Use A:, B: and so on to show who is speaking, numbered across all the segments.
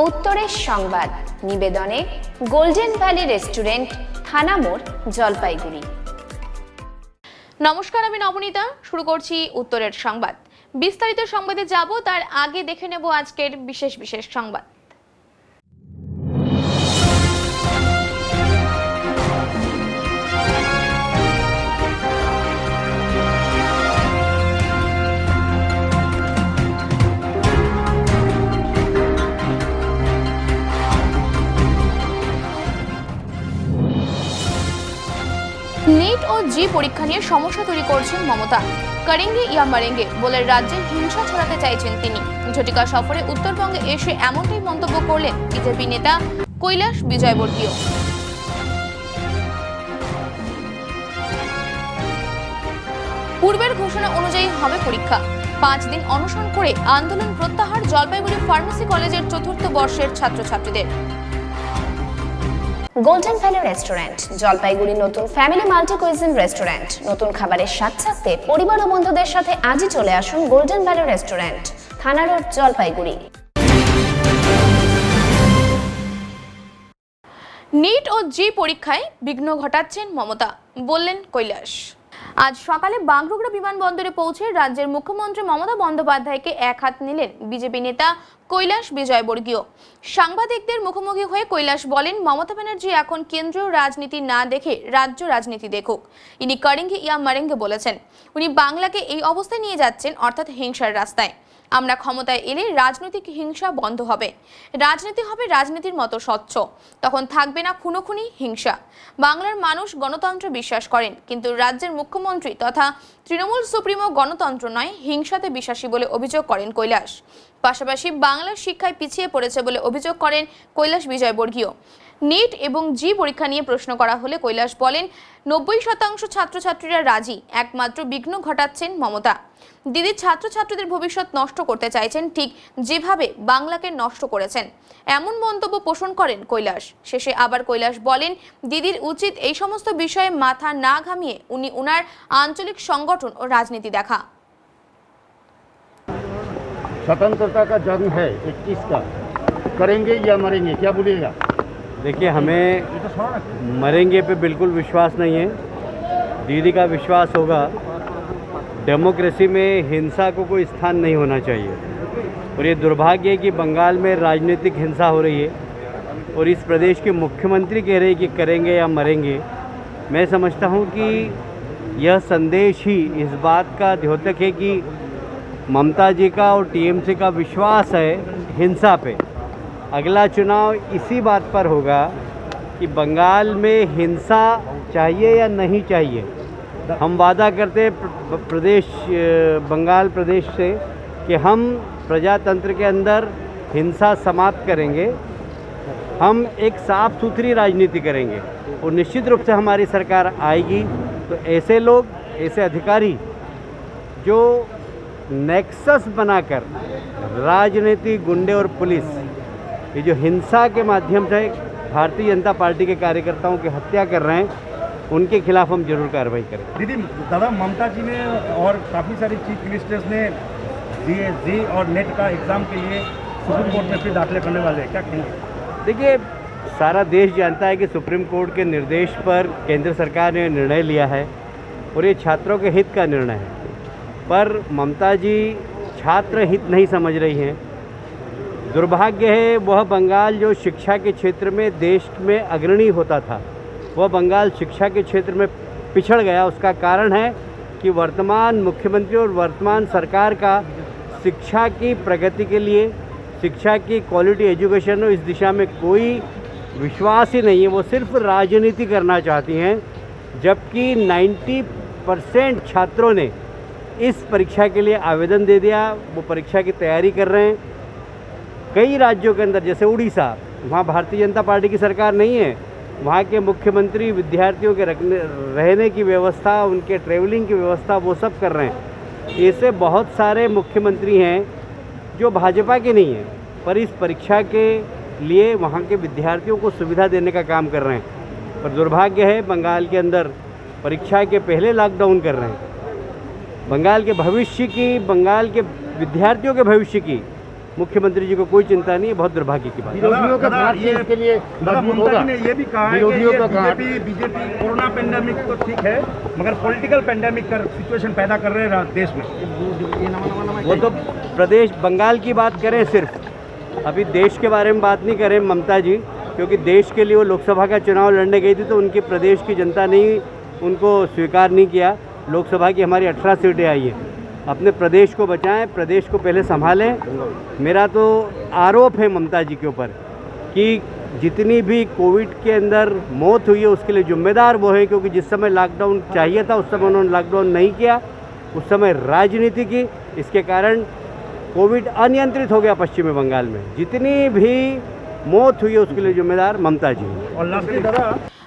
A: উত্তরের সংবাদ নিবেদনে golden valley restaurant, থানা মোড়, জলপাইগুড়ি।
B: নমস্কার, আমি নবনীতা। শুরু করছি উত্তরের সংবাদ। বিস্তারিত সংবাদে যাব তার আগে দেখে নেব আজকের বিশেষ সংবাদ। नीट और जी परीक्षा নিয়ে সমস্যা তৈরি করছেন মমতা। করেঙ্গে ইয়া মারেঙ্গে বলে রাজ্যে হিংসা ছড়াতে চাইছেন তিনি। ঝটিকা সফরে উত্তরবঙ্গে এসে এমনটাই মন্তব্য করলেন বিজেপি নেতা কৈলাস বিজয়বর্গীয়। পূর্বের ঘোষণা অনুযায়ী হবে পরীক্ষা। 5 দিন অনশন করে আন্দোলন প্রত্যাহার জলপাইগুড়ি ফার্মেসি কলেজের 4th বর্ষের ছাত্রছাত্রীদের।
A: গোল্ডেন ভ্যালি রেস্টুরেন্ট জলপাইগুড়ি নতুন ফ্যামিলি মাল্টি কুইজিন রেস্টুরেন্ট। নতুন খাবারের স্বাদ চাখতে পরিবার ও বন্ধুদের সাথে আজই চলে আসুন গোল্ডেন ভ্যালি রেস্টুরেন্ট, থানা রোড, জলপাইগুড়ি।
B: नीट ও জি পরীক্ষায় বিঘ্ন ঘটাচ্ছেন মমতা, বললেন কৈলাস। আজ সকালে বাগডোগরা বিমানবন্দরে পৌঁছে রাজ্যের মুখ্যমন্ত্রী মমতা বন্দ্যোপাধ্যায়কে এক হাত নিলেন বিজেপি নেতা কৈলাস বিজয়বর্গীয়। সাংবাদিকদের মুখোমুখি হয়ে কৈলাস বলেন, মমতা ব্যানার্জি এখন কেন্দ্রীয় রাজনীতি না দেখে রাজ্য রাজনীতি দেখুক। ইনি করেঙ্গে ইয়া মারেঙ্গে বলেছেন। উনি বাংলাকে এই অবস্থায় নিয়ে যাচ্ছেন, অর্থাৎ হিংসার রাস্তায়। আমরা ক্ষমতায় এলে রাজনৈতিক হিংসা বন্ধ হবে, রাজনীতি হবে রাজনীতির মতো স্বচ্ছ, তখন থাকবে না খুনোখুনি, হিংসা। বাংলার মানুষ গণতন্ত্রে বিশ্বাস করেন, কিন্তু রাজ্যের মুখ্যমন্ত্রী তথা তৃণমূল সুপ্রিমো গণতন্ত্র নয়, হিংসাতে বিশ্বাসী বলে অভিযোগ করেন কৈলাস। পাশাপাশি বাংলার শিক্ষায় পিছিয়ে পড়েছে বলে অভিযোগ করেন কৈলাস বিজয়বর্গীয়। नीट এবং জি পরীক্ষা নিয়ে প্রশ্ন করা হলে কৈলাস বলেন, 90% ছাত্রছাত্রীরা রাজি, একমাত্র বিঘ্ন ঘটাচ্ছেন মমতা। দিদি ছাত্রছাত্রীদের ভবিষ্যৎ নষ্ট করতে চাইছেন, ঠিক যেভাবে বাংলাকে নষ্ট করেছেন, এমন মন্তব্য পোষণ করেন কৈলাস। শেষে আবার কৈলাস বলেন, দিদির উচিত এই সমস্ত বিষয়ে মাথা না ঘামিয়ে উনি উনার আঞ্চলিক সংগঠন ও রাজনীতি দেখা।
C: स्वतंत्रता का जन्म है 21 का, करेंगे या मरेंगे, क्या बोलिएगा?
D: देखिए, हमें मरेंगे पे बिल्कुल विश्वास नहीं है। दीदी का विश्वास होगा। डेमोक्रेसी में हिंसा को कोई स्थान नहीं होना चाहिए, और ये दुर्भाग्य है कि बंगाल में राजनीतिक हिंसा हो रही है और इस प्रदेश के मुख्यमंत्री कह रहे हैं कि करेंगे या मरेंगे। मैं समझता हूँ कि यह संदेश ही इस बात का द्योतक है कि ममता जी का और टीएमसी का विश्वास है हिंसा पे। अगला चुनाव इसी बात पर होगा कि बंगाल में हिंसा चाहिए या नहीं चाहिए। हम वादा करते बंगाल प्रदेश से कि हम प्रजातंत्र के अंदर हिंसा समाप्त करेंगे, हम एक साफ सुथरी राजनीति करेंगे और निश्चित रूप से हमारी सरकार आएगी। तो ऐसे लोग, ऐसे अधिकारी जो नेक्सस बनाकर राजनीति, गुंडे और पुलिस, ये जो हिंसा के माध्यम से भारतीय जनता पार्टी के कार्यकर्ताओं की हत्या कर रहे हैं, उनके खिलाफ हम जरूर कार्रवाई करें।
C: दीदी, दादा ममता जी ने और काफ़ी सारी चीफ मिनिस्टर्स ने जी और नेट का एग्ज़ाम के लिए सुप्रीम कोर्ट में फिर दाखिले करने वाले हैं, क्या कहेंगे?
D: देखिए, सारा देश जानता है कि सुप्रीम कोर्ट के निर्देश पर केंद्र सरकार ने निर्णय लिया है और ये छात्रों के हित का निर्णय है, पर ममता जी छात्र हित नहीं समझ रही हैं। दुर्भाग्य है, वह बंगाल जो शिक्षा के क्षेत्र में देश में अग्रणी होता था, वह बंगाल शिक्षा के क्षेत्र में पिछड़ गया। उसका कारण है कि वर्तमान मुख्यमंत्री और वर्तमान सरकार का शिक्षा की प्रगति के लिए, शिक्षा की क्वालिटी एजुकेशन हो, इस दिशा में कोई विश्वास ही नहीं है। वो सिर्फ राजनीति करना चाहती हैं, जबकि 90% छात्रों ने इस परीक्षा के लिए आवेदन दे दिया, वो परीक्षा की तैयारी कर रहे हैं। कई राज्यों के अंदर, जैसे उड़ीसा, वहाँ भारतीय जनता पार्टी की सरकार नहीं है, वहाँ के मुख्यमंत्री विद्यार्थियों के रहने की व्यवस्था, उनके ट्रैवलिंग की व्यवस्था वो सब कर रहे हैं। ऐसे बहुत सारे मुख्यमंत्री हैं जो भाजपा के नहीं हैं, पर इस परीक्षा के लिए वहाँ के विद्यार्थियों को सुविधा देने का काम कर रहे हैं। पर दुर्भाग्य है, बंगाल के अंदर परीक्षा के पहले लॉकडाउन कर रहे हैं। बंगाल के भविष्य की, बंगाल के विद्यार्थियों के भविष्य की मुख्यमंत्री जी को कोई चिंता नहीं है, बहुत दुर्भाग्य की बात है।
E: विरोधियों का घाट से इसके लिए मजबूत
C: ममता
E: होगा।
C: जी ने ये भी कहा है
E: विरोधियों
C: कि
E: का घाट
C: बीजेपी कोरोना पेंडेमिक तो ठीक है, मगर पॉलिटिकल पेंडेमिक का सिचुएशन पैदा कर रहे हैं देश में।
D: वो तो प्रदेश बंगाल की बात करें सिर्फ, अभी देश के बारे में बात नहीं करें ममता जी, क्योंकि देश के लिए वो लोकसभा का चुनाव लड़ने गई थी तो उनके प्रदेश की जनता ने उनको स्वीकार नहीं किया। लोकसभा की हमारी 18 सीटें आई हैं। अपने प्रदेश को बचाएं, प्रदेश को पहले संभालें। मेरा तो आरोप है ममता जी के ऊपर कि जितनी भी कोविड के अंदर मौत हुई है उसके लिए जिम्मेदार वो है, क्योंकि जिस समय लॉकडाउन चाहिए था उस समय उन्होंने लॉकडाउन नहीं किया, उस समय राजनीति की, इसके कारण कोविड अनियंत्रित हो गया पश्चिमी बंगाल में। जितनी भी मौत हुई है उसके लिए जिम्मेदार ममता जी हैं।
C: और लास्टली दादा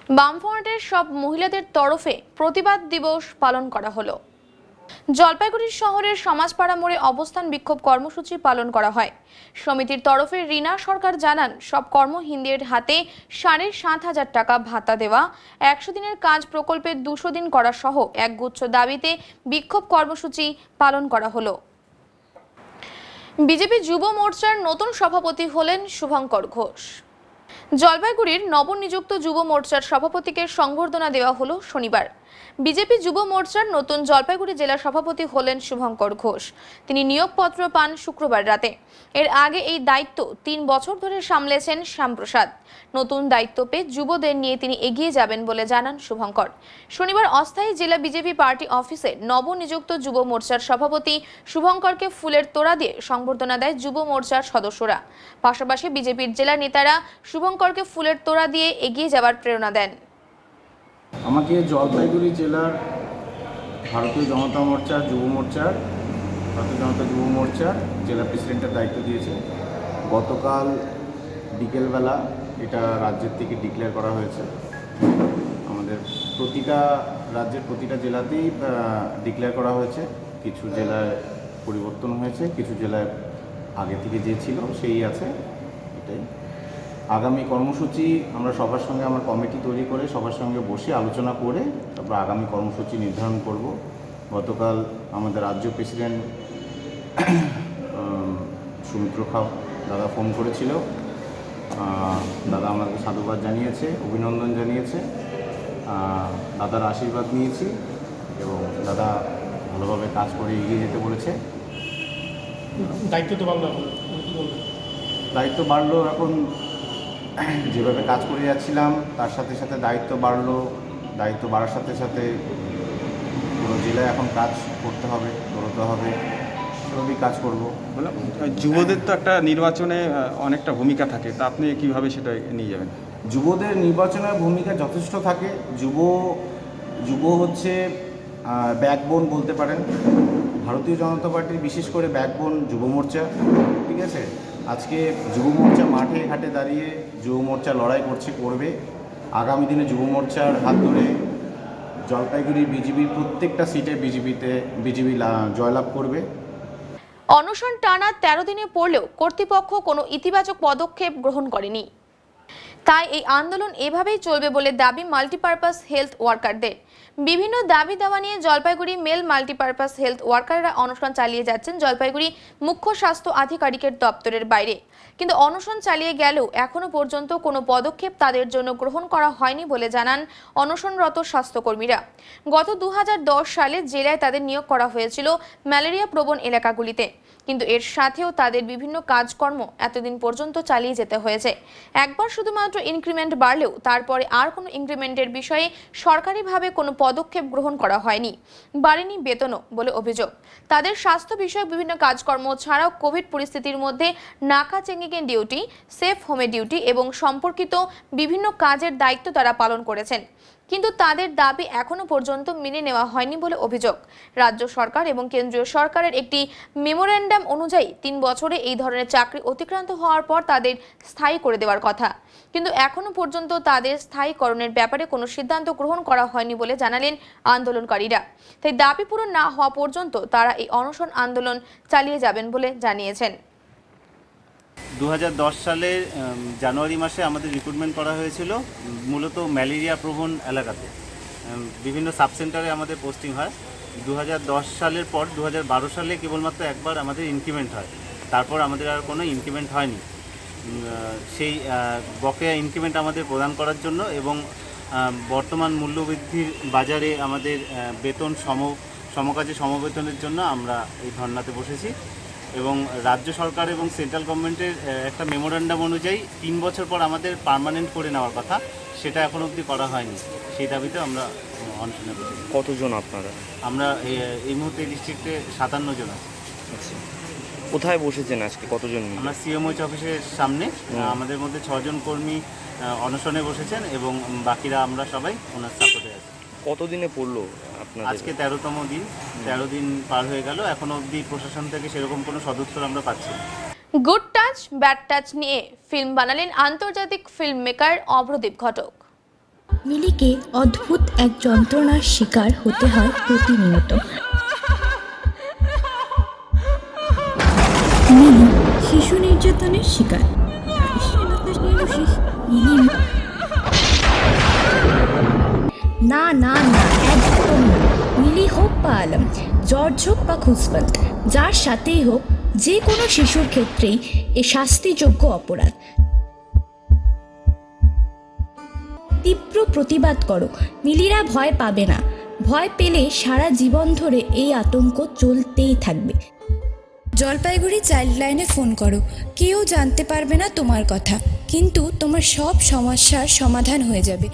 B: বামফ্রন্টের সব মহিলাদের তরফে প্রতিবাদ দিবস পালন করা হলো। জলপাইগুড়ি শহরের সমাজপাড়া মোড়ে অবস্থান বিক্ষোভ কর্মসূচি পালন করা হয়। সমিতির তরফে রিনা সরকার জানান, সব কর্মহীনদের হাতে 7,500 টাকা ভাতা দেওয়া, 100 দিনের কাজ প্রকল্পে 200 দিন করা সহ একগুচ্ছ দাবিতে বিক্ষোভ কর্মসূচি পালন করা হলো। বিজেপি যুব মোর্চার নতুন সভাপতি হলেন শুভঙ্কর ঘোষ। জলপাইগুড়ির নবনিযুক্ত যুব মোর্চার সভাপতিকে সংবর্ধনা দেওয়া হলো শনিবার। বিজেপি যুব মোর্চার নতুন জলপাইগুড়ি জেলা সভাপতি হলেন শুভঙ্কর ঘোষ। তিনি নিয়োগপত্র পান শুক্রবার রাতে। এর আগে এই দায়িত্ব 3 বছর ধরে সামলেছেন শ্যামপ্রসাদ। নতুন দায়িত্ব পেয়ে যুবদের নিয়ে তিনি এগিয়ে যাবেন বলে জানান শুভঙ্কর। শনিবার অস্থায়ী জেলা বিজেপি পার্টি অফিসে নবনিযুক্ত যুব মোর্চার সভাপতি শুভঙ্করকে ফুলের তোড়া দিয়ে সংবর্ধনা দেয় যুব মোর্চার সদস্যরা। পাশাপাশি বিজেপির জেলা নেতারা শুভঙ্করকে ফুলের তোড়া দিয়ে এগিয়ে যাওয়ার প্রেরণা দেন।
F: আমাকে জলপাইগুড়ি জেলার ভারতীয় জনতা মোর্চার জেলা প্রেসিডেন্টের দায়িত্ব দিয়েছে। গতকাল বিকেলবেলা এটা রাজ্যের থেকে ডিক্লেয়ার করা হয়েছে। আমাদের রাজ্যের প্রতিটা জেলাতেই ডিক্লেয়ার করা হয়েছে। কিছু জেলায় পরিবর্তন হয়েছে, কিছু জেলায় আগে থেকে যে ছিল সেই আছে। এটাই আগামী কর্মসূচি আমরা সবার সঙ্গে আমার কমিটি তৈরি করে সবার সঙ্গে বসে আলোচনা করে তারপর আগামী কর্মসূচি নির্ধারণ করব। গতকাল আমাদের রাজ্য প্রেসিডেন্ট সুমিত্র খাও দাদা ফোন করেছিল। দাদা আমাকে সাধুবাদ জানিয়েছে, অভিনন্দন জানিয়েছে, দাদার আশীর্বাদ নিয়েছি এবং দাদা ভালোভাবে কাজ করে এগিয়ে যেতে বলেছে। দায়িত্ব বাড়লো এখন যেভাবে কাজ করে যাচ্ছিলাম তার সাথে সাথে দায়িত্ব বাড়লো। দায়িত্ব বাড়ার সাথে সাথে পুরো জেলায় এখন কাজ করতে হবে, করতে হবে, সেভাবেই কাজ করব।
G: যুবদের তো একটা নির্বাচনে অনেকটা ভূমিকা থাকে, তা আপনি কীভাবে সেটা নিয়ে যাবেন?
F: যুবদের নির্বাচনের ভূমিকা যথেষ্ট থাকে। যুব হচ্ছে ব্যাকবোন বলতে পারেন ভারতীয় জনতা পার্টির, বিশেষ করে ব্যাকবোন যুব মোর্চা। ঠিক আছে, আজকে যুব মোর্চা মাঠে ঘাটে দাঁড়িয়ে যুব মোর্চা লড়াই করবে। আগামী দিনে যুব মোর্চার হাত ধরে জলপাইগুড়ি বিজেপির প্রত্যেকটা সিটে বিজেপি জয়লাভ করবে।
B: অনশন টানা 13 দিনে পড়লেও কর্তৃপক্ষ কোনো ইতিবাচক পদক্ষেপ গ্রহণ করেনি। তাই এই আন্দোলন এভাবেই চলবে বলে দাবি মাল্টিপারপাস হেলথ ওয়ার্কারদের। বিভিন্ন দাবি দাওয়া নিয়ে জলপাইগুড়ি মেল মাল্টিপারপাস হেলথ ওয়ার্কাররা অনশন চালিয়ে যাচ্ছেন জলপাইগুড়ি মুখ্য স্বাস্থ্য আধিকারিকের দপ্তরের বাইরে। কিন্তু অনশন চালিয়ে গেলেও এখনো পর্যন্ত কোনো পদক্ষেপ তাদের জন্য গ্রহণ করা হয়নি বলে জানান অনশনরত স্বাস্থ্যকর্মীরা। গত 2010 সালে জেলায় তাদের নিয়োগ করা হয়েছিল ম্যালেরিয়া প্রবণ এলাকাগুলিতে, কিন্তু এর সাথেও তাদের বিভিন্ন কাজকর্ম এতদিন পর্যন্ত চালিয়ে যেতে হয়েছে। একবার শুধুমাত্র ইনক্রিমেন্ট বাড়লেও তারপরে আর কোনো ইনক্রিমেন্টের বিষয়ে সরকারিভাবে কোনো পদক্ষেপ গ্রহণ করা হয়নি, বাড়েনি বেতনও বলে অভিযোগ। তাদের স্বাস্থ্য বিষয়ক বিভিন্ন কাজকর্ম ছাড়াও কোভিড পরিস্থিতির মধ্যে নাকা চেকিং ডিউটি, সেফ হোমে ডিউটি এবং সম্পর্কিত বিভিন্ন কাজের দায়িত্ব তারা পালন করেছেন, কিন্তু তাদের দাবি এখনো পর্যন্ত মেনে নেওয়া হয়নি বলে অভিযোগ। রাজ্য সরকার এবং কেন্দ্রীয় সরকারের একটি মেমোরেন্ডাম অনুযায়ী 3 বছরে এই ধরনের চাকরি অতিক্রান্ত হওয়ার পর তাদের স্থায়ী করে দেওয়ার কথা, কিন্তু এখনো পর্যন্ত তাদের স্থায়ীকরণের ব্যাপারে কোনো সিদ্ধান্ত গ্রহণ করা হয়নি বলে জানালেন আন্দোলনকারীরা। তাই দাবি পূরণ না হওয়া পর্যন্ত তারা এই অনশন আন্দোলন চালিয়ে যাবেন বলে জানিয়েছেন।
H: 2010 সালের জানুয়ারি মাসে আমাদের রিক্রুটমেন্ট করা হয়েছিল মূলত ম্যালেরিয়া প্রবণ এলাকাতে। বিভিন্ন সাব সেন্টারে আমাদের পোস্টিং হয়। 2010 সালের পর 2012 সালে কেবলমাত্র একবার আমাদের ইনক্রিমেন্ট হয়। তারপর আমাদের আর কোনো ইনক্রিমেন্ট হয়নি। সেই বকেয়া ইনক্রিমেন্ট আমাদের প্রদান করার জন্য এবং বর্তমান মূল্যবৃদ্ধির বাজারে আমাদের বেতন সমকাজে সমবেতনের জন্য আমরা এই ধর্নাতে বসেছি। এবং রাজ্য সরকার এবং সেন্ট্রাল গভর্নমেন্টের একটা মেমোরেন্ডাম অনুযায়ী 3 বছর পর আমাদের পার্মানেন্ট করে নেওয়ার কথা, সেটা এখন অবধি করা হয়নি। সেই দাবিতে আমরা অনশনে বসেছি।
I: কতজন আপনারা?
H: আমরা এই মুহূর্তে ডিস্ট্রিক্টে 57 জন আছি।
I: আচ্ছা, কোথায় বসেছেন আজকে, কতজন মিলে?
H: আমরা সিএমওইচ অফিসের সামনে, আমাদের মধ্যে 6 জন কর্মী অনশনে বসেছেন এবং বাকিরা আমরা সবাই ওনার সাপোর্টে আছি।
I: কতদিনে পড়লো আপনাদের?
H: আজকে 13তম দিন, 13 দিন পার হয়ে গেল, এখনো অবধি প্রশাসন থেকে সেরকম কোনো সদুত্তর আমরা পাচ্ছি না।
B: গুড টাচ ব্যাড টাচ নিয়ে ফিল্ম বানালেন আন্তর্জাতিক ফিল্ম মেকার অভ্রদীপ ঘটক।
J: মিলিকে অদ্ভুত এক যন্ত্রণার শিকার হতে হয় প্রতিনিয়ত। মিলি শিশু নির্যাতনের শিকার। না না না, একদম না। মিলি হোক বা আলম, জর্জ হোক বা খুসবন্ত, যার সাথেই হোক, যে কোনো শিশুর ক্ষেত্রেই এ শাস্তিযোগ্য অপরাধ। তীব্র প্রতিবাদ করো, মিলিরা ভয় পাবে না। ভয় পেলে সারা জীবন ধরে এই আতঙ্ক চলতেই থাকবে। জলপাইগুড়ি চাইল্ড লাইনে ফোন করো, কেউ জানতে পারবে না তোমার কথা, কিন্তু তোমার সব সমস্যার সমাধান হয়ে যাবে।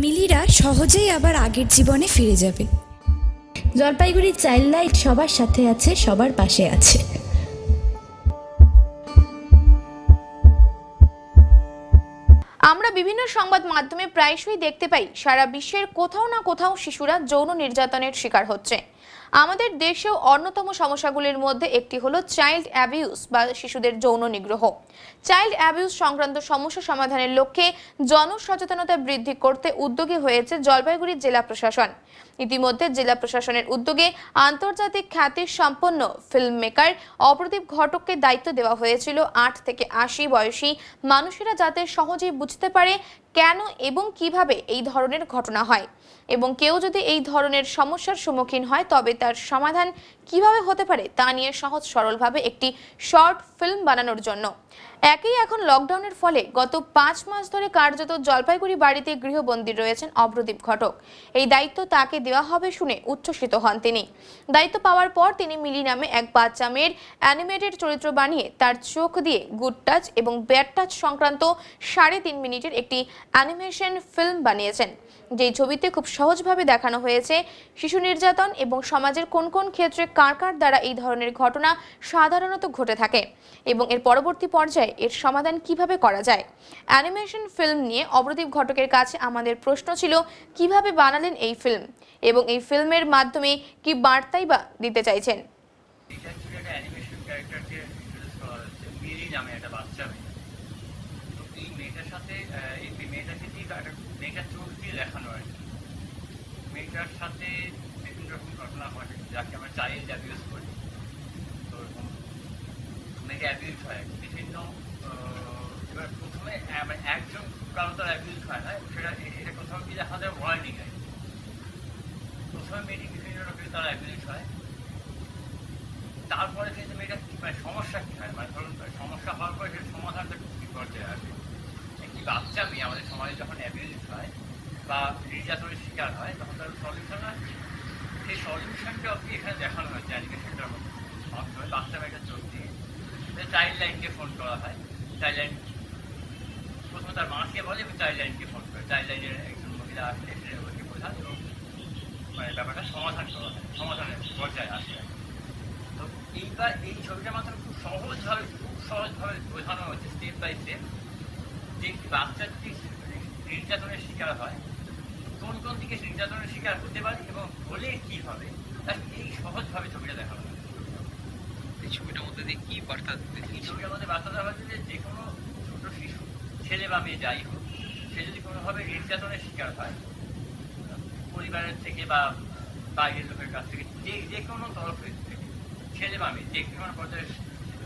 J: মিলিরা সহজেই আবার আগের জীবনে ফিরে যাবে। জলপাইগুড়ি চাইল্ড লাইন সবার সাথে আছে, সবার পাশে আছে।
B: আমরা বিভিন্ন সংবাদ মাধ্যমে প্রায়শই দেখতে পাই সারা বিশ্বের কোথাও না কোথাও শিশুরা যৌন নির্যাতনের শিকার হচ্ছে। আমাদের দেশেও অন্যতম সমস্যাগুলির মধ্যে একটি হলো চাইল্ড অ্যাবিউজ বা শিশুদের যৌন নিগ্রহ। চাইল্ড অ্যাবিউজ সংক্রান্ত সমস্যা সমাধানের লক্ষ্যে জনসচেতনতা বৃদ্ধি করতে উদ্যোগী হয়েছে জলপাইগুড়ি জেলা প্রশাসন। ইতিমধ্যে জেলা প্রশাসনের উদ্যোগে আন্তর্জাতিক খ্যাতি সম্পন্ন ফিল্ম মেকার অভ্রদীপ ঘটককে দায়িত্ব দেওয়া হয়েছিল 8 থেকে 80 বয়সী মানুষেরা যাতে সহজেই বুঝতে পারে কেন এবং কিভাবে এই ধরনের ঘটনা হয়, এবং কেউ যদি এই ধরনের সমস্যার সম্মুখীন হয় তবে তার সমাধান কিভাবে হতে পারে তা নিয়ে সহজ সরলভাবে একটি শর্ট ফিল্ম বানানোর জন্য। একই এখন লকডাউনের ফলে গত 5 মাস ধরে কার্যত জলপাইগুড়ি বাড়িতে গৃহবন্দী রয়েছেন অভ্রদীপ ঘটক। এই দায়িত্ব তাকে দেওয়া হবে শুনে উচ্ছ্বসিত হন তিনি। দায়িত্ব পাওয়ার পর তিনি মিলি নামে এক বাচ্চা মেয়ের অ্যানিমেটেড চরিত্র বানিয়ে তার চোখ দিয়ে গুড টাচ এবং ব্যাড টাচ সংক্রান্ত 3.5 মিনিটের একটি অ্যানিমেশন ফিল্ম বানিয়েছেন, যেই ছবিতে খুব সহজভাবে দেখানো হয়েছে শিশু নির্যাতন এবং সমাজের কোন কোন ক্ষেত্রে কার কার দ্বারা এই ধরনের ঘটনা সাধারণত ঘটে থাকে এবং এর পরবর্তী পর্যায়ে এর সমাধান কিভাবে করা যায়। অ্যানিমেশন ফিল্ম নিয়ে অভ্রদীপ ঘটকের কাছে আমাদের প্রশ্ন ছিল কিভাবে বানালেন এই ফিল্ম এবং এই ফিল্মের মাধ্যমে কি বার্তাই বা দিতে চাইছেন।
K: দেখানো হয় মেয়েটার সাথে বিভিন্ন রকম ঘটনা ঘটে যাকে আমরা চাইল্ড অ্যাবিউজ করি। তো মেয়েটা অ্যাবিউজ হয় বিভিন্ন, এবার প্রথমে একজন কারণ তার অ্যাবিউজ হয় না, এটা প্রথমে কি দেখা যায় ওয়ার্নিং হয়। প্রথমে মেয়েটি বিভিন্ন রকমের তার অ্যাবিউজ হয়, তারপরে কিন্তু মেয়েটা সমস্যা কী হয়, মানে ধরুন সমস্যা হওয়ার পরে সেটা সমাধানটা কি পর্যায়ে আসে। একটি বাচ্চা মেয়ে আমাদের সমাজে যখন অ্যাবিউজ হয় বা নির্যাতনের শিকার হয় তখন তার সলিউশন হয়, সেই সলিউশনটা আপনি এখানে দেখানো হয়েছে অ্যানিমেশনটার মাধ্যমে। বাচ্চা মেয়েটার চোখ দিয়ে চাইল্ড লাইনকে ফোন করা হয়। চাইল্ড লাইন প্রথমে তার মাকে বলে এবং চাইল্ড লাইনকে ফোন করে, চাইল্ড লাইনের একজন মহিলা আসলে ওকে বোঝান এবং মানে ব্যাপারটা সমাধান করা হয়, সমাধানের পর্যায়ে আসে। তো এইবার এই ছবিটার মাধ্যমে খুব সহজভাবে বোঝানো হয়েছে স্টেপ বাই স্টেপ যে একটি বাচ্চা যদি নির্যাতনের শিকার হয় কোন কোন দিকে নির্যাতনের শিকার হতে পারে এবং হলে কি হবে, তাই এই সহজভাবে ছবিটা দেখানো হয়। এই ছবিটার মধ্যে দিয়ে কি বার্তা, এই ছবিটার মধ্যে বার্তা দেওয়া হয়েছে যে কোনো ছোট শিশু, ছেলে বা মেয়ে যাই হোক, সে যদি কোনোভাবে নির্যাতনের শিকার হয় পরিবারের থেকে বা বাইরের লোকের কাছ থেকে, যে কোনো তরফের থেকে, ছেলে বা মেয়ে যে কোনো পর্যায়ে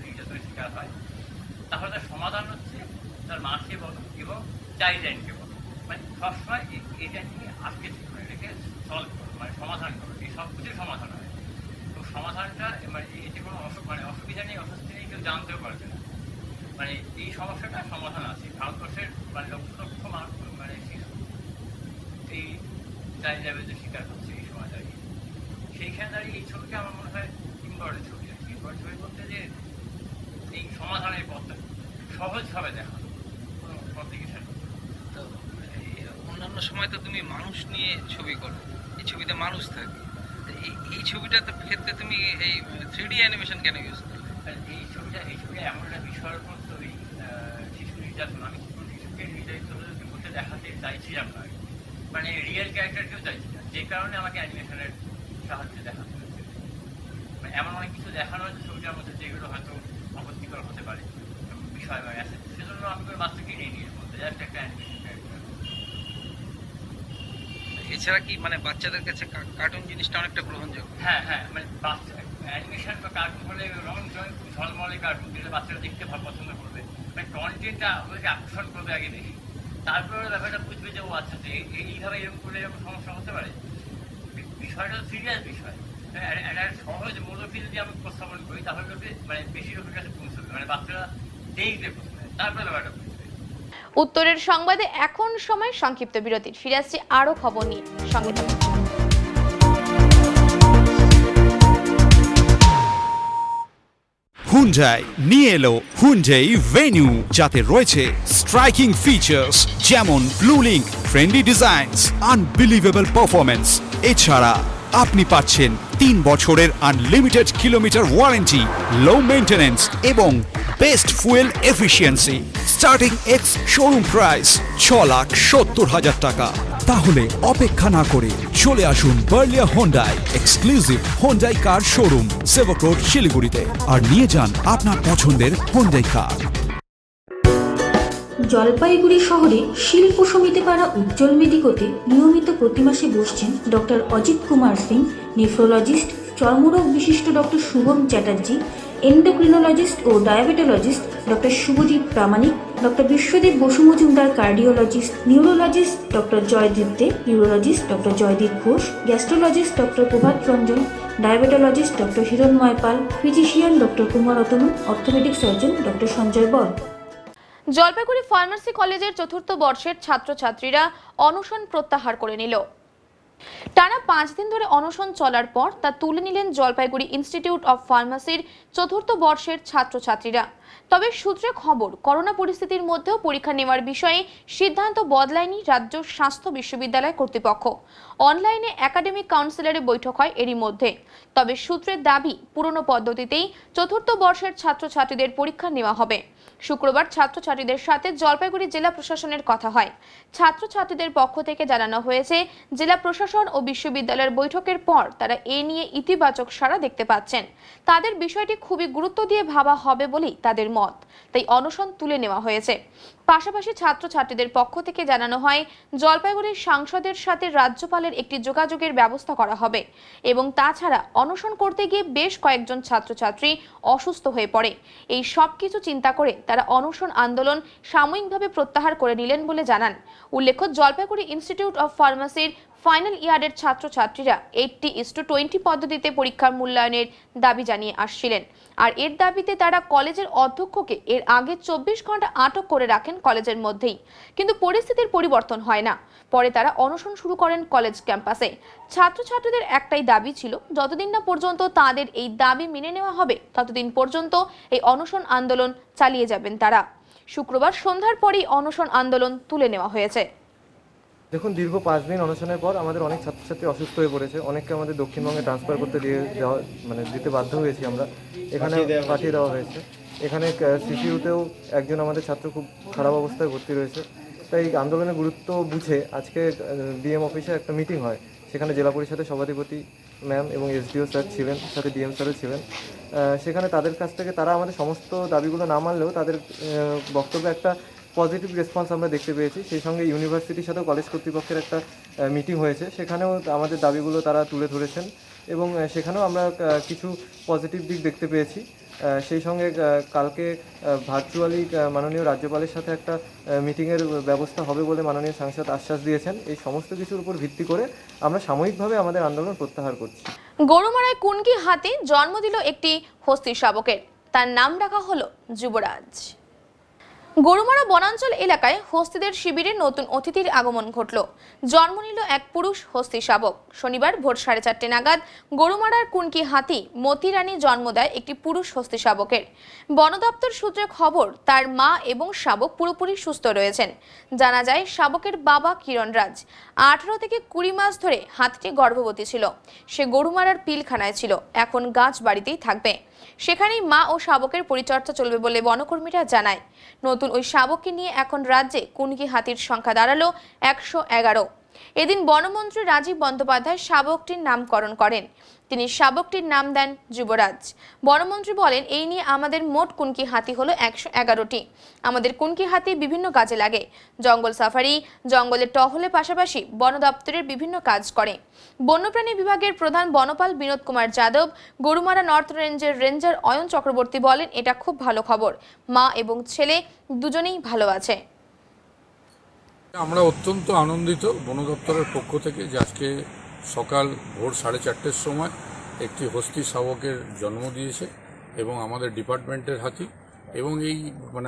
K: নির্যাতনের শিকার হয়, তাহলে তার সমাধান হচ্ছে তার মাকে বলো এবং চাইল্ড লাইনকে বলো। মানে সবসময় এটা নিয়ে আজকে রেখে সলভ করো, মানে সমাধান করো, এই সব কিছুর সমাধান হয়। তো সমাধানটা মানে এতে কোনো অসুবিধা নেই, অস্বস্তি নেই, কেউ জানতেও পারবে না। মানে এই সমস্যাটা সমাধান আছে ভারতবর্ষের মানে লক্ষ লক্ষ মানুষ মানে শিশু এই চাইল্ড ল্যাবেজের শিকার হচ্ছে এই সময় দাঁড়িয়ে। সেইখানে দাঁড়িয়ে এই ছবিটা আমার মনে হয় ইম্পর্টেন্ট ছবি আর কি। ইম্পর্টেন্ট ছবি বলতে যে এই সমাধানের পথটা সহজভাবে দেখানো, কোনো কমপ্লিকেশন।
L: তো অন্যান্য সময় তো তুমি মানুষ নিয়ে ছবি করো, এই ছবিতে মানুষ থাকে, এই ছবিটার ক্ষেত্রে তুমি এই 3D অ্যানিমেশন কেন ইউজ করো?
K: এই ছবিটা এমন একটা বিষয়ের উপর তৈরি, শিশু নির্যাতন। আমি কোনো শিশুকে নির্যাতিত করতে দেখাতে চাইছিলাম না, মানে রিয়েল ক্যারেক্টার কেউ চাইছি না, যে কারণে আমাকে অ্যানিমেশনের সাহায্যে দেখাতে হয়েছে। মানে এমন অনেক কিছু দেখানো হয়েছে ছবিটার মধ্যে যেগুলো হয়তো আপত্তিকর হতে পারে বিষয় বা আছে, সেজন্য আমি কোনো বাচ্চাকে নিয়ে নিয়ে বলতে জাস্ট একটা অ্যানিমেশন ক্যারেক্টার।
L: এছাড়া কি মানে বাচ্চাদের কাছে কার্টুন জিনিসটা অনেকটা গ্রহণযোগ্য?
K: হ্যাঁ, মানে বাচ্চা অ্যানিমেশন বা কার্টুন হলে রং ঝলমলে কার্টুন যেটা বাচ্চারা দেখতে পছন্দ করবে, মানে কন্টেন্টটা ওদেরকে আকর্ষণ করবে আগে বেশি, তারপরে ব্যাপারটা বুঝবে যে ও আচ্ছা এইভাবে এরকম করলে এরকম সমস্যা হতে পারে। বিষয়টা সিরিয়াস বিষয়, একটা সহজ মূলকে যদি আমি উপস্থাপন করি তাহলে মানে বেশি লোকের কাছে পৌঁছবে, মানে বাচ্চারা দেখবে প্রথমে, তারপরে ব্যাপারটা বুঝবে।
B: উত্তরের সংবাদে এখন সময় সংক্ষিপ্ত বিরতির। ফিরে আসছি আরো খবর নিয়ে, সঙ্গে থাকুন।
M: হুন্ডাই নিয়ে এলো হুন্ডাই ভেনিউ, যাতে রয়েছে স্ট্রাইকিং ফিচার্স যেমন blue link, friendly designs, unbelievable performance. এছাড়া আপনি পাচ্ছেন 3 বছরের unlimited kilometre warranty, low maintenance এবং best fuel efficiency. Starting ex showroom price 6,70,000 টাকা। তাহলে অপেক্ষা না করে চলে আসুন Barlia Hyundai exclusive Hyundai car showroom, Sevoke road, শিলিগুড়িতে, আর নিয়ে যান আপনার পছন্দের হোন্ডাই কার।
J: জলপাইগুড়ি শহরে শিল্প সমিতি পাড়া উজ্জ্বল মেডিকোতে নিয়মিত প্রতি মাসে বসছেন ডক্টর অজিত কুমার সিং, নেফ্রোলজিস্ট, চর্মরোগ বিশিষ্ট ডক্টর শুভম চ্যাটার্জি, এন্ডোক্রিনোলজিস্ট ও diabetologist doctor Shubhadip Pramanik, doctor Biswadip Basu Majumdar cardiologist, neurologist doctor Joydip Dey, urologist doctor Joydip Ghosh, gastrologist doctor Prabhat Ranjan, diabetologist doctor Hiranmoy Pal, physician doctor Kumar Atanu, orthopaedic surgeon doctor Sanjay Bar.
B: Jalpaiguri pharmacy কলেজের 4র্থ বর্ষের ছাত্রছাত্রীরা অনশন প্রত্যাহার করে নিল। টানা 5 দিন ধরে অনশন চলার পর তা তুলে নিলেন জলপাইগুড়ি ইনস্টিটিউট অফ ফার্মাসির 4র্থ বর্ষের ছাত্রছাত্রীরা। তবে সূত্রে খবর, করোনা পরিস্থিতির মধ্যেও পরীক্ষা নেওয়ার বিষয়ে সিদ্ধান্ত বদলায়নি রাজ্য স্বাস্থ্য বিশ্ববিদ্যালয় কর্তৃপক্ষ। অনলাইনে একাডেমিক কাউন্সিলরের বৈঠক হয় এরই মধ্যে। তবে সূত্রের দাবি, পুরনো পদ্ধতিতেই 4র্থ বর্ষের ছাত্রছাত্রীদের পরীক্ষা নেওয়া হবে। শুক্রবার ছাত্রছাত্রীদের সাথে জলপাইগুড়ি জেলা প্রশাসনের কথা হয়। ছাত্রছাত্রীদের পক্ষ থেকে জানানো হয়েছে, জেলা প্রশাসন ও বিশ্ববিদ্যালয়ের বৈঠকের পর তারা এ নিয়ে ইতিবাচক সাড়া দেখতে পাচ্ছেন। তাদের বিষয়টি খুবই গুরুত্ব দিয়ে ভাবা হবে বলেই তাদের মত, তাই অনশন তুলে নেওয়া হয়েছে। পাশাপাশি ছাত্রছাত্রীদের পক্ষ থেকে জানানো হয়, জলপাইগুড়ির সাংসদের সাথে রাজ্যপালের একটি যোগাযোগের ব্যবস্থা করা হবে এবং তাছাড়া অনশন করতে গিয়ে বেশ কয়েকজন ছাত্রছাত্রী অসুস্থ হয়ে পড়ে। এই সব কিছু চিন্তা করে তারা অনশন আন্দোলন সাময়িকভাবে প্রত্যাহার করে নিলেন বলে জানান। উল্লেখ্য, জলপাইগুড়ি ইনস্টিটিউট অফ ফার্মাসির ফাইনাল ইয়ারের ছাত্রছাত্রীরা 80:20 পদ্ধতিতে পরীক্ষার মূল্যায়নের দাবি জানিয়ে আসছিলেন। আর এর দাবিতে তারা কলেজের অধ্যক্ষকে এর আগে 24 ঘন্টা আটক করে রাখেন কলেজের মধ্যেই, কিন্তু পরিস্থিতির পরিবর্তন হয় না। পরে তারা অনশন শুরু করেন কলেজ ক্যাম্পাসে। ছাত্রছাত্রীদের একটাই দাবি ছিল, যতদিন না পর্যন্ত তাদের এই দাবি মেনে নেওয়া হবে ততদিন পর্যন্ত এই অনশন আন্দোলন চালিয়ে যাবেন তারা। শুক্রবার সন্ধ্যার পরেই অনশন আন্দোলন তুলে নেওয়া হয়েছে।
N: দেখুন, দীর্ঘ 5 দিন অনশনের পর আমাদের অনেক ছাত্রছাত্রী অসুস্থ হয়ে পড়েছে। অনেককে আমাদের দক্ষিণবঙ্গে ট্রান্সফার করতে দিতে বাধ্য হয়েছি আমরা। এখানে পাঠিয়ে দেওয়া হয়েছে। এখানে সিসিইউতেও একজন আমাদের ছাত্র খুব খারাপ অবস্থায় ভর্তি রয়েছে। তাই আন্দোলনের গুরুত্ব বুঝে আজকে ডিএম অফিসে একটা মিটিং হয়। সেখানে জেলা পরিষদের সভাধিপতি ম্যাম এবং এসডিও স্যার ছিলেন, সাথে ডিএম স্যারও ছিলেন। সেখানে তাদের কাছ থেকে তারা আমাদের সমস্ত দাবিগুলো না মানলেও তাদের বক্তব্যে একটা পজিটিভ রেসপন্স আমরা দেখতে পেয়েছি। সেই সঙ্গে ইউনিভার্সিটির সাথেও কলেজ কর্তৃপক্ষের একটা মিটিং হয়েছে, সেখানেও আমাদের দাবিগুলো তারা তুলে ধরেছেন এবং সেখানেও আমরা কিছু পজিটিভ দিক দেখতে পেয়েছি। সেই সঙ্গে কালকে ভার্চুয়ালি মাননীয় রাজ্যপালের সাথে একটা মিটিংয়ের ব্যবস্থা হবে বলে মাননীয় সাংসদ আশ্বাস দিয়েছেন। এই সমস্ত কিছুর উপর ভিত্তি করে আমরা সাময়িকভাবে আমাদের আন্দোলন প্রত্যাহার করছি।
B: গরুমারায় কুনকি হাতি জন্ম দিল একটি হস্তি শাবকের। তার নাম রাখা হলো যুবরাজ। গরুমারা বনাঞ্চল এলাকায় হস্তিদের শিবিরে নতুন অতিথির আগমন ঘটল। জন্ম নিল এক পুরুষ হস্তি শাবক। শনিবার ভোর 4:30 নাগাদ গরুমারার কুনকি হাতি মতিরানী জন্ম দেয় একটি পুরুষ হস্তি শাবকের। বন দপ্তর সূত্রে খবর, তার মা এবং শাবক পুরোপুরি সুস্থ রয়েছেন। জানা যায়, শাবকের বাবা কিরণ রাজ 18 থেকে 20 মাস ধরে হাতিটি গর্ভবতী ছিল। সে গরুমারার পিলখানায় ছিল, এখন গাছ বাড়িতেই থাকবে। সেখানেই মা ও শাবকের পরিচর্যা চলবে বলে বনকর্মীরা জানায়। নতুন ওই শাবককে নিয়ে এখন রাজ্যে কুনকি হাতির সংখ্যা দাঁড়ালো 111। এদিন বনমন্ত্রী রাজীব বন্দ্যোপাধ্যায় শাবকটির নামকরণ করেন। তিনি শাবকটির নাম দেন যুবরাজ। বনমন্ত্রী বলেন, এই নিয়ে আমাদের মোট কুনকি হাতি হলো 111টি। আমাদের কুনকি হাতি বিভিন্ন কাজে লাগে। জঙ্গল সাফারি, জঙ্গলের টহলের পাশাপাশি বন দপ্তরের বিভিন্ন কাজ করে। বন্যপ্রাণী বিভাগের প্রধান বনপাল বিনোদ কুমার যাদব, গরুমারা নর্থ রেঞ্জের রেঞ্জার অয়ন চক্রবর্তী বলেন, এটা খুব ভালো খবর। মা এবং ছেলে দুজনেই ভালো আছে।
O: আমরা অত্যন্ত আনন্দিত বন দপ্তরের পক্ষ থেকে যে আজকে সকাল ভোর 4:30-র সময় একটি হস্তি শাবকের জন্ম দিয়েছে এবং আমাদের ডিপার্টমেন্টের হাতি, এবং এই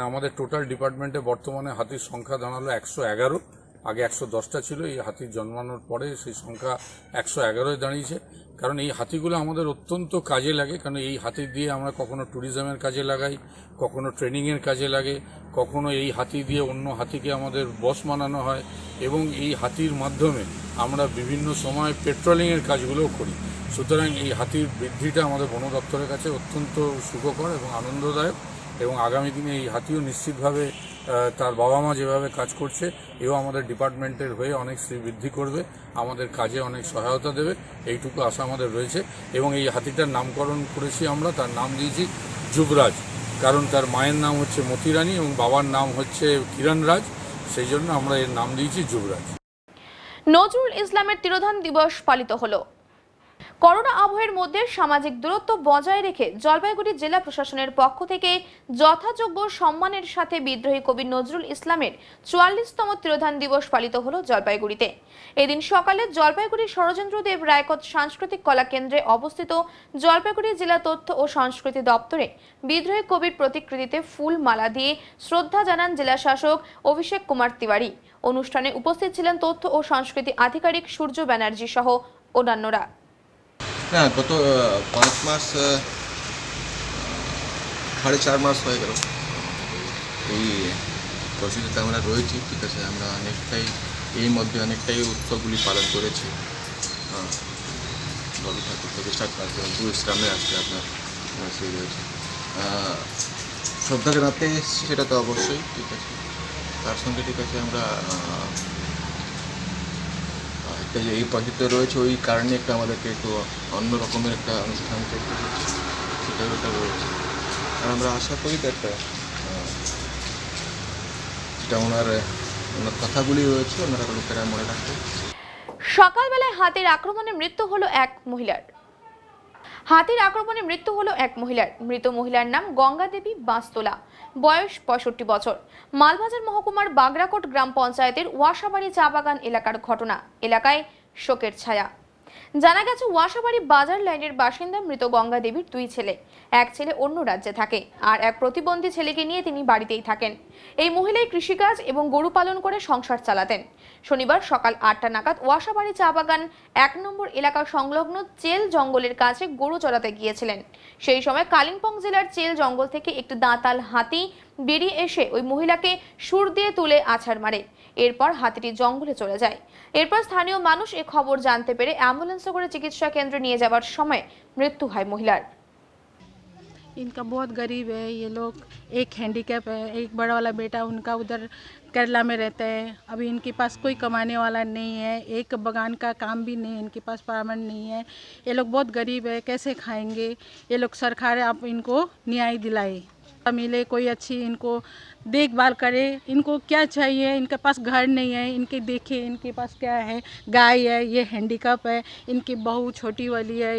O: আমাদের টোটাল ডিপার্টমেন্টে বর্তমানে হাতির সংখ্যা দাঁড়ালো 111। আগে 110টা ছিল। এই হাতির জন্মানোর পরে সেই সংখ্যা 111-এ দাঁড়িয়েছে। কারণ এই হাতিগুলো আমাদের অত্যন্ত কাজে লাগে। কারণ এই হাতি দিয়ে আমরা কখনো ট্যুরিজমের কাজে লাগাই, কখনো ট্রেনিংয়ের কাজে লাগে, কখনো এই হাতি দিয়ে অন্য হাতিকে আমাদের বস বানানো হয়, এবং এই হাতির মাধ্যমে আমরা বিভিন্ন সময় পেট্রোলিংয়ের কাজগুলোও করি। সুতরাং এই হাতির বৃদ্ধিটা আমাদের বন দপ্তরের কাছে অত্যন্ত সুখকর এবং আনন্দদায়ক, এবং আগামী দিনে এই হাতিও নিশ্চিতভাবে তার বাবা মা যেভাবে কাজ করছে, এও আমাদের ডিপার্টমেন্টের হয়ে অনেক শ্রীবৃদ্ধি করবে, আমাদের কাজে অনেক সহায়তা দেবে, এইটুকু আশা আমাদের রয়েছে। এবং এই হাতিটার নামকরণ করেছি আমরা, তার নাম দিয়েছি যুবরাজ, কারণ তার মায়ের নাম হচ্ছে মতিরানী এবং বাবার নাম হচ্ছে কিরণ রাজ, সেই জন্য আমরা এর নাম দিয়েছি যুবরাজ।
B: নজরুল ইসলামের তিরোধান দিবস পালিত হলো। করোনা আবহের মধ্যে সামাজিক দূরত্ব বজায় রেখে জলপাইগুড়ি জেলা প্রশাসনের পক্ষ থেকে যথাযোগ্য সম্মানের সাথে বিদ্রোহী কবি নজরুল ইসলামের 44তম তিরোধান দিবস পালিত হলো জলপাইগুড়িতে। এদিন সকালে জলপাইগুড়ি ষড়যন্ত্রদেব রায়কোট সাংস্কৃতিক কলা কেন্দ্রে অবস্থিত জলপাইগুড়ি জেলা তথ্য ও সংস্কৃতি দপ্তরে বিদ্রোহী কবির প্রতিকৃতিতে ফুল মালা দিয়ে শ্রদ্ধা জানান জেলা শাসক অভিষেক কুমার তিওয়ারি। অনুষ্ঠানে উপস্থিত ছিলেন তথ্য ও সংস্কৃতি আধিকারিক সূর্য ব্যানার্জি সহ অন্যান্যরা।
P: হ্যাঁ, গত 5 মাস 4.5 মাস হয়ে গেল এই পরিস্থিতিতে আমরা রয়েছি। ঠিক আছে, আমরা অনেকটাই এই মধ্যে অনেকটাই উৎসবগুলি পালন করেছি। রবি ঠাকুর থেকে স্টার্ট করতে ইসলামে আজকে আপনার সেই রয়েছে শ্রদ্ধা জানাতে এসেছি, সেটা তো অবশ্যই। ঠিক আছে, তার সঙ্গে ঠিক আছে আমরা এই প্রজেক্টে রয়েছে, ওই কারণে একটা আমাদেরকে একটু অন্য রকমের একটা অনুষ্ঠান করতে হচ্ছে, সেটাও একটা রয়েছে। আর আমরা আশা করি একটা যেটা ওনার কথাগুলি রয়েছে ওনারা লোকেরা মনে রাখবে।
B: সকালবেলায় হাতির আক্রমণে মৃত্যু হলো এক মহিলার। মৃত মহিলার নাম গঙ্গা দেবী বাঁশতলা, বয়স 65 বছর। মালবাজার মহকুমার বাগরাকোট গ্রাম পঞ্চায়েতের ওয়াসাবাড়ি চা বাগান এলাকার ঘটনা। এলাকায় শোকের ছায়া। জানা গেছে, ওয়াসাবাড়ি বাজার লাইনের বাসিন্দা মৃত গঙ্গা দেবীর 2 ছেলে। এক ছেলে অন্য রাজ্যে থাকে, আর এক প্রতিবন্ধী ছেলেকে নিয়ে তিনি বাড়িতেই থাকেন। এই মহিলাই কৃষিকাজ এবং গরু পালন করে সংসার চালাতেন। শনিবার সকাল 8টা নাগাদ ওয়াসাবাড়ি চা বাগান 1 নম্বর এলাকা সংলগ্ন চেল জঙ্গলের কাছে গরু চড়াতে গিয়েছিলেন। সেই সময় কালিম্পং জেলার চেল জঙ্গল থেকে একটি দাঁতাল হাতি বেরিয়ে এসে ওই মহিলাকে সুর দিয়ে তুলে আছাড় মারে। এরপর হাতিটি জঙ্গলে চলে যায়। এরপর স্থানীয় মানুষ এ খবর জানতে পেরে অ্যাম্বুলেন্সে করে চিকিৎসা কেন্দ্রে নিয়ে যাওয়ার সময় মৃত্যু হয় মহিলার।
Q: इनका बहुत गरीब है ये लोग, एक हैंडीकैप है, एक बड़ा वाला बेटा उनका उधर केरला में रहता है। अभी इनके पास कोई कमाने वाला नहीं है, एक बगान का काम भी नहीं, इनके पास परमानेंट नहीं है। ये लोग बहुत गरीब है, कैसे खाएंगे? ये लोग सरकार आप इनको न्याय दिलाए, मिले कोई अच्छी इनको देखभाल करे। इनको क्या चाहिए? इनके पास घर नहीं है, इनके देखे इनके पास क्या है, गाय है, ये हैंडीकैप है, इनकी बहू छोटी वाली है,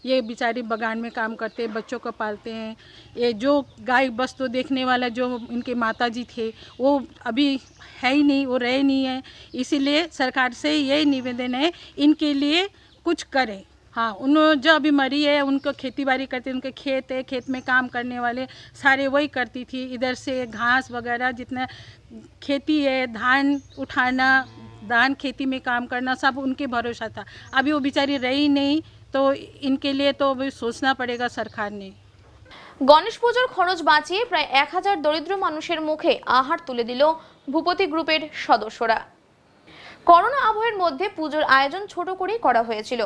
Q: ये बेचारी बगान में काम करते हैं, बच्चों को पालते हैं। ये जो गाय बस तो देखने वाला जो इनके माताजी थे वो अभी है ही नहीं, वो रहे नहीं है। इसीलिए सरकार से यही निवेदन है इनके लिए कुछ करें। हाँ, उन जो अभी मरी है उनको खेती बाड़ी करते, उनके खेत है, खेत में काम करने वाले सारे वही करती थी। इधर से घास वगैरह जितना खेती है, धान उठाना, धान खेती में काम करना, सब उनके भरोसा था। अभी वो बेचारी रही नहीं, तो इनके लिए तो अभी सोचना पड़ेगा सरकार ने।
B: গণেশ পুজোর খরচ বাঁচিয়ে প্রায় 1000 দরিদ্র মানুষের মুখে আহার তুলে দিল ভূপতি গ্রুপের সদস্যরা। করোনা আবহের মধ্যে পুজোর আয়োজন ছোট করেই করা হয়েছিল,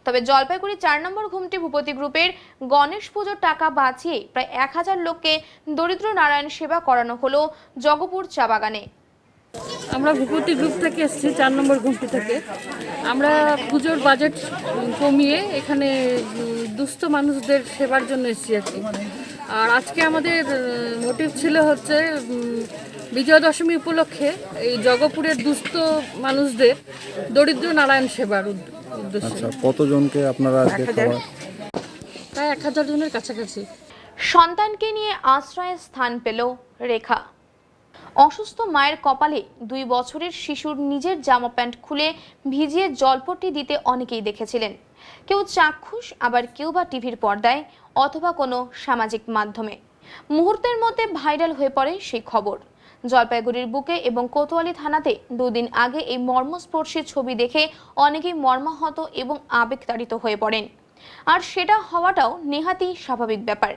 B: তবে জলপাইগুড়ি 4 নম্বর ঘুমটি ভূপতি গ্রুপের গণেশ পুজোর টাকা বাঁচিয়ে প্রায় 1000 লোককে দরিদ্র নারায়ণ সেবা করানো হলো জগপুর চা বাগানে।
R: আমরা ভূপতি গ্রুপ থেকে এসেছি, 4 নম্বর ঘুমটি থেকে। আমরা পুজোর বাজেট কমিয়ে এখানে দুস্থ মানুষদের সেবার জন্য এসেছি আর কি। আর আজকে আমাদের মোটিভ ছিল হচ্ছে বিজয়া দশমী উপলক্ষে এই জগপুরের দুস্থ মানুষদের দরিদ্র নারায়ণ সেবার উদ্দেশ্যে।
S: কতজনকে আপনারা আজকে খাবার?
R: প্রায় 1000 জনের কাছাকাছি।
B: সন্তানকে নিয়ে আশ্রয়ের স্থান পেল রেখা। অসুস্থ মায়ের কপালে 2 বছরের শিশুর নিজের জামা প্যান্ট খুলে ভিজিয়ে জলপট্টি দিতে অনেকেই দেখেছিলেন, কেউ চাক্ষুষ, আবার কেউ বা টিভির পর্দায় অথবা কোনো সামাজিক মাধ্যমে। মুহূর্তের মধ্যে ভাইরাল হয়ে পড়ে সেই খবর। জলপাইগুড়ির বুকে এবং কোতোয়ালি থানাতে 2 দিন আগে এই মর্মস্পর্শী ছবি দেখে অনেকেই মর্মাহত এবং আবেগতাড়িত হয়ে পড়েন। আর সেটা হওয়াটাও নেহাতি স্বাভাবিক ব্যাপার।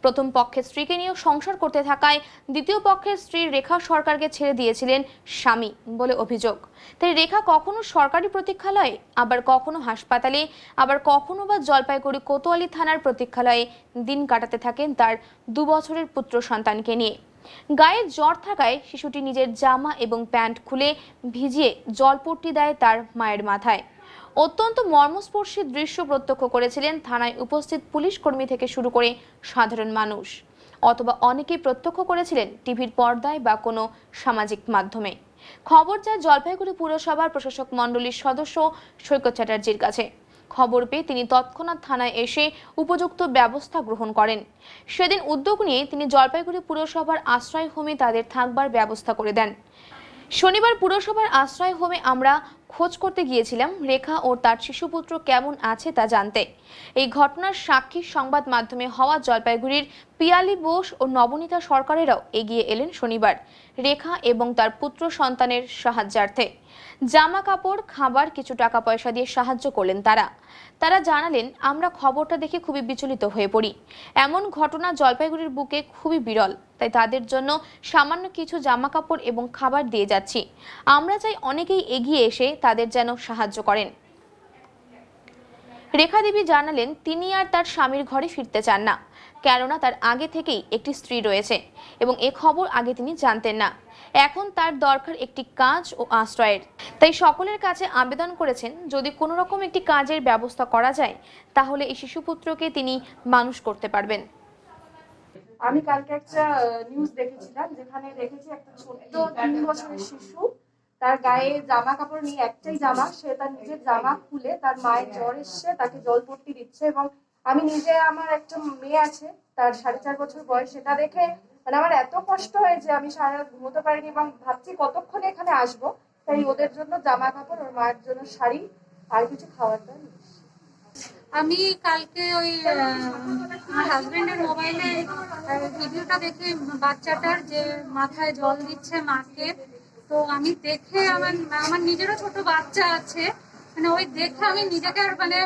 B: প্রথম পক্ষের স্ত্রীকে নিয়ে সংসার করতে থাকায় দ্বিতীয় পক্ষের স্ত্রী রেখা সরকারকে ছেড়ে দিয়েছিলেন স্বামী বলে অভিযোগ। তাই রেখা কখনো সরকারি প্রতীক্ষালয়ে, আবার কখনো হাসপাতালে, আবার কখনো বা জলপাইগুড়ি কোতোয়ালি থানার প্রতীক্ষালয়ে দিন কাটাতে থাকেন তার 2 বছরের পুত্র সন্তানকে নিয়ে। গায়ে জ্বর থাকায় শিশুটি নিজের জামা এবং প্যান্ট খুলে ভিজিয়ে জলপট্টি দেয় তার মায়ের মাথায়। অত্যন্ত মর্মস্পর্শী দৃশ্য প্রত্যক্ষ করেছিলেন থানায় উপস্থিত পুলিশ কর্মী থেকে শুরু করে সাধারণ মানুষ, অথবা অনেকেই প্রত্যক্ষ করেছিলেন টিভির পর্দায় বা কোনো সামাজিক মাধ্যমে। খবর যায় জলপাইগুড়ি পুরসভার প্রশাসক মণ্ডলীর সদস্য সৈকত চ্যাটার্জির কাছে। খবর পেয়ে তিনি তৎক্ষণাৎ থানায় এসে উপযুক্ত ব্যবস্থা গ্রহণ করেন। সেদিন উদ্যোগ নিয়ে তিনি জলপাইগুড়ি পুরসভার আশ্রয় হোমে তাদের থাকবার ব্যবস্থা করে দেন। শনিবার পুরসভার আশ্রয় হোমে আমরা খোঁজ করতে গিয়েছিলাম রেখা ও তার শিশুপুত্র কেমন আছে তা জানতে। এই ঘটনার সাক্ষী সংবাদ মাধ্যমে হওয়া জলপাইগুড়ির পিয়ালি বোস ও নবনীতা সরকারেরাও এগিয়ে এলেন শনিবার রেখা এবং তার পুত্র সন্তানের সাহায্যার্থে। জামা কাপড়, খাবার, কিছু টাকা পয়সা দিয়ে সাহায্য করলেন তারা জানালেন, আমরা খবরটা দেখে খুবই বিচলিত হয়ে পড়ি। এমন ঘটনা জলপাইগুড়ির বুকে খুবই বিরল, তাই তাদের জন্য সামান্য কিছু জামা কাপড় এবং খাবার দিয়ে যাচ্ছি। আমরা চাই অনেকেই এগিয়ে এসে তাদের যেন সাহায্য করেন। রেখা দেবী জানালেন, তিনি আর তার স্বামীর ঘরে ফিরতে চান না, কেননা তার আগে থেকেই একটি স্ত্রী রয়েছে এবং এ খবর আগে তিনি জানতেন না। এখন তার দরকার একটি কাজ ও আশ্রয়ের। তাই সকলের কাছে আবেদন করেছেন, যদি কোনো রকম একটি কাজের ব্যবস্থা করা যায় তাহলে এই শিশুপুত্রকে তিনি মানুষ করতে পারবেন।
T: আমি কালকে একটা নিউজ দেখেছিলাম, যেখানে দেখেছি একটা ছোট্ট 3 বছরের শিশু, তার গায়ে জামা কাপড় নিয়ে, একটাই জামা, সে তার নিজের জামা খুলে তার মায়ের জ্বর এসছে তাকে জলপট্টি দিচ্ছে। এবং আমি নিজে, আমার একটা মেয়ে আছে, তার 4.5 বছর বয়স, সেটা দেখে মানে আমার এত কষ্ট হয়েছে, আমি সারা রাত ঘুমোতে পারিনি এবং ভাবছি কতক্ষণে এখানে আসবো। তাই ওদের জন্য জামা কাপড়, ওর মায়ের জন্য শাড়ি আর কিছু খাওয়ার দাওয়ার।
U: আমি কালকে ওই আমার হাজবেন্ডের মোবাইলে ভিডিওটা দেখে বাচ্চাটার যে মাথায় জল দিচ্ছে মাকে, তো আমি দেখে আমার নিজেরও ছোট বাচ্চা আছে, মানে ওই দেখে আমি নিজেকে আর মানে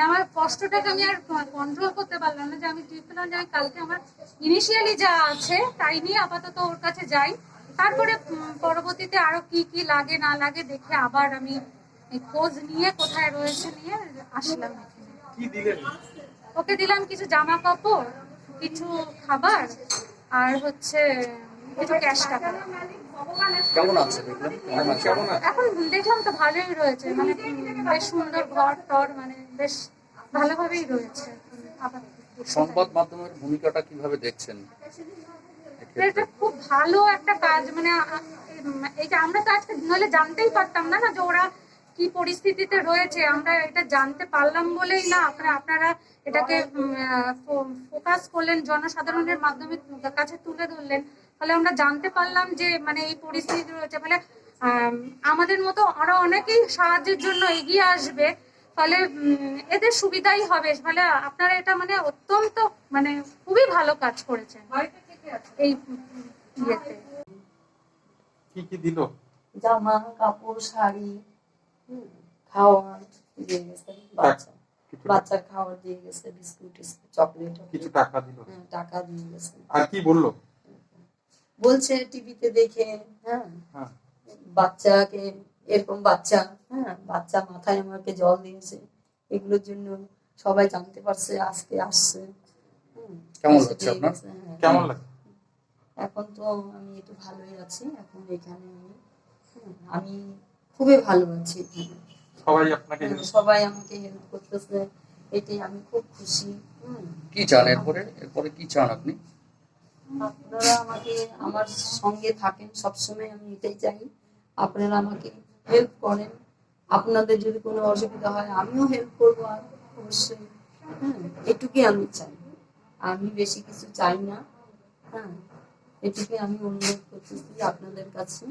U: আমার কষ্টটাকে আমি আর কন্ট্রোল করতে পারলাম না, যে আমি ঠিক করলাম যে আমি কালকে আমার ইনিশিয়ালি যা আছে তাই নিয়ে আপাতত ওর কাছে যাই, তারপরে পরবর্তীতে আরো কি কি লাগে না লাগে দেখে আবার আমি খোঁজ নিয়ে কোথায় রয়েছে নিয়ে আসলাম। ওকে দিলাম কিছু জামা কাপড়, কিছু খাবার, আর হচ্ছে কিছু ক্যাশ টাকা।
V: কেমন আছে
U: এখন দেখলাম তো ভালোই রয়েছে, মানে বেশ সুন্দর ঘর টর, মানে বেশ ভালোভাবেই রয়েছে।
V: সংবাদ মাধ্যমের ভূমিকাটা কিভাবে দেখছেন?
U: এটা খুব ভালো একটা কাজ, মানে এইটা আমরা তো আজকে নইলে জানতেই পারতাম না যে ওরা কি পরিস্থিতিতে রয়েছে। আমরা এটা জানতে পারলাম বলেই না আপনারা এটাকে ফোকাস করলেন, জনসাধারণের মাধ্যমে কাছে তুলে ধরলেন, ফলে আমরা জানতে পারলাম যে মানে এই পরিস্থিতি রয়েছে। ফলে আমাদের মতো আরো অনেকেই সাহায্যের জন্য এগিয়ে আসবে, ফলে এদের সুবিধাই হবে। ফলে আপনারা এটা মানে অত্যন্ত মানে খুবই ভালো কাজ করেছেন এই ইয়েতে।
V: কি কি দিল?
A: জামা কাপড় শাড়ি খাওয়ার দিয়ে গেছে, বাচ্চার খাওয়ার দিয়ে গেছে, বিস্কুট চকলেট,
V: কিছু টাকা দিল?
A: টাকা দিয়ে গেছে।
V: আর কি বললো?
A: বলছে টিভিতে দেখে বাচ্চাকে এরকম বাচ্চা বাচ্চা মাথায় আমাকে জল দিয়েছে, এগুলোর জন্য সবাই জানতে পারছে, আজকে আসছে।
V: কেমন লাগছে আপনার? কেমন লাগে
A: এখন? তো আমি একটু ভালোই আছি এখন এখানে, আমি খুবই ভালো আছি এখানে। সবাই আমাকে হেল্প করতেছে, এটাই আমি খুব খুশি।
V: কি চান এরপরে কি চান আপনি?
A: আপনারা আমাকে আমার সঙ্গে থাকেন সবসময়, আমি এটাই চাই। আপনারা আমাকে হেল্প করেন, আপনাদের যদি কোনো অসুবিধা হয় আমিও হেল্প করবো, আর অবশ্যই এটুকুই আমি চাই, আমি বেশি কিছু চাই না। এটুকুই আমি অনুরোধ করতেছি আপনাদের কাছে।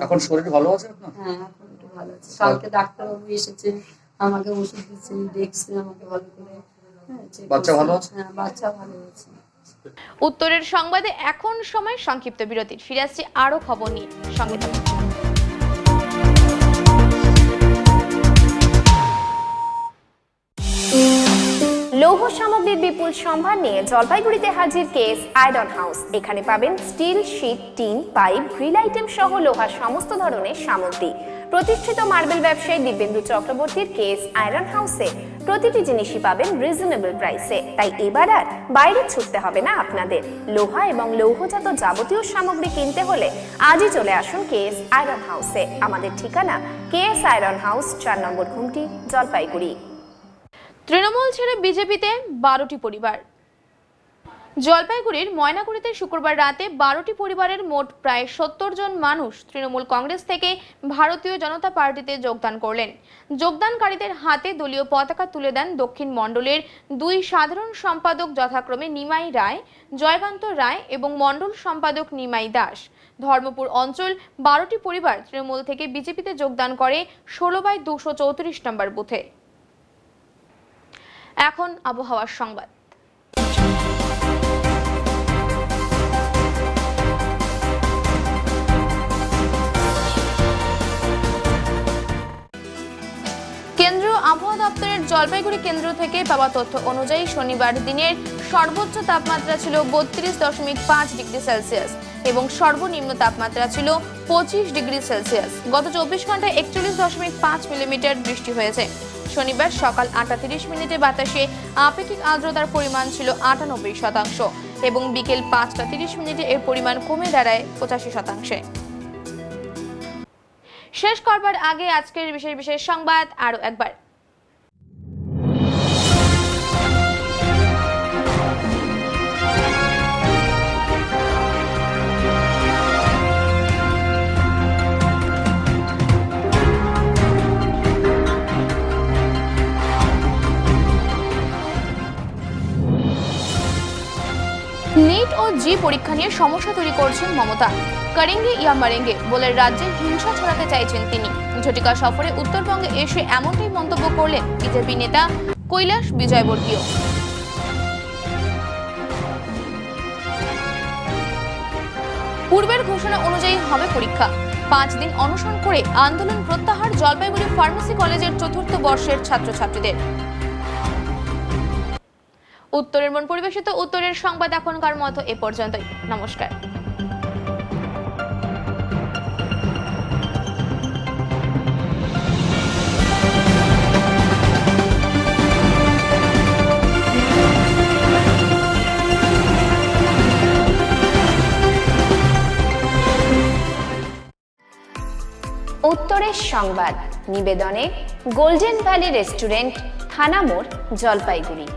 V: এখন শরীর ভালো আছে আপনার?
A: হ্যাঁ, এখন একটু ভালো আছে। কালকে ডাক্তারবাবু এসেছে, আমাকে ওষুধ দিচ্ছে, দেখছে আমাকে ভালো করে।
V: বাচ্চা ভালো আছে?
A: হ্যাঁ, বাচ্চা ভালো আছে।
B: উত্তরের সংবাদে এখন সময় সংক্ষিপ্ত বিরতির। ফিরে আসছি আরো খবর নিয়ে, সঙ্গে থাকুন।
E: লৌহ সামগ্রীর বিপুল সম্ভার নিয়ে জলপাইগুড়িতে হাজির কেএস আয়রন হাউস। এখানে পাবেন steel, sheet, tin, pipe, grill item সহ লোহার সমস্ত ধরনের সামগ্রী। প্রতিষ্ঠিত মার্বেল ব্যবসায়ী দিব্যেন্দু চক্রবর্তীর কেএস আয়রন হাউসে প্রতিটি জিনিসই পাবেন রিজনেবল প্রাইসে। তাই এবার আর বাইরে ছুটতে হবে না আপনাদের। লোহা এবং লৌহজাত যাবতীয় সামগ্রী কিনতে হলে আজই চলে আসুন কেএস আয়রন হাউসে। আমাদের ঠিকানা কেএস আয়রন হাউস, 4 নম্বর ঘুমটি, জলপাইগুড়ি।
B: তৃণমূল ছেড়ে বিজেপিতে 12টি পরিবার। জলপাইগুড়ির ময়নাগুড়িতে শুক্রবার রাতে 12টি পরিবারের মোট প্রায় 70 জন মানুষ তৃণমূল কংগ্রেস থেকে ভারতীয় জনতা পার্টিতে যোগদান করলেন। যোগদানকারীদের হাতে দলীয় পতাকা তুলে দেন দক্ষিণ মণ্ডলের 2 সাধারণ সম্পাদক যথাক্রমে নিমাই রায়, জয়কান্ত রায় এবং মণ্ডল সম্পাদক নিমাই দাস। ধর্মপুর অঞ্চল 12টি পরিবার তৃণমূল থেকে বিজেপিতে যোগদান করে 16/234 নম্বর বুথে। এখন আবহাওয়ার সংবাদ। কেন্দ্রীয় আবহাওয়া দপ্তরের জলপাইগুড়ি কেন্দ্র থেকে পাওয়া তথ্য অনুযায়ী শনিবার দিনের সর্বোচ্চ তাপমাত্রা ছিল 32.5 ডিগ্রি সেলসিয়াস এবং সর্বনিম্ন তাপমাত্রা ছিল 25 ডিগ্রি সেলসিয়াস। গত 24 ঘন্টায় 41.5 মিলিমিটার বৃষ্টি হয়েছে। শনিবার সকাল 8:30 মিনিটে বাতাসে আপেক্ষিক আর্দ্রতার পরিমাণ ছিল 98% এবং বিকেল 5:30 মিনিটে এর পরিমাণ কমে দাঁড়ায় 85%। শেষ করবার আগে আজকের বিশেষ সংবাদ আরো একবার। नीट और जी परीक्षा নিয়ে সমস্যা তৈরি করছেন মমতা। করেঙ্গে ইয়া মারেঙ্গে বলে রাজ্যে হিংসা ছড়াতে চাইছেন তিনি। ঝটিকা সফরে উত্তরবঙ্গে এসে এমনটাই মন্তব্য করলেন বিজেপি নেতা কৈলাস বিজয়বর্গীয়। পূর্বের ঘোষণা অনুযায়ী হবে পরীক্ষা। 5 দিন অনশন করে আন্দোলন প্রত্যাহার জলপাইগুড়ি ফার্মেসি কলেজের 4র্থ বর্ষের ছাত্রছাত্রীদের। উত্তরের মন পরিবেশিত উত্তরের সংবাদ এখনকার মতো এ পর্যন্তই। নমস্কার।
E: উত্তরের সংবাদ নিবেদনে গোল্ডেন ভ্যালি রেস্টুরেন্ট, থানা মোড়, জলপাইগুড়ি।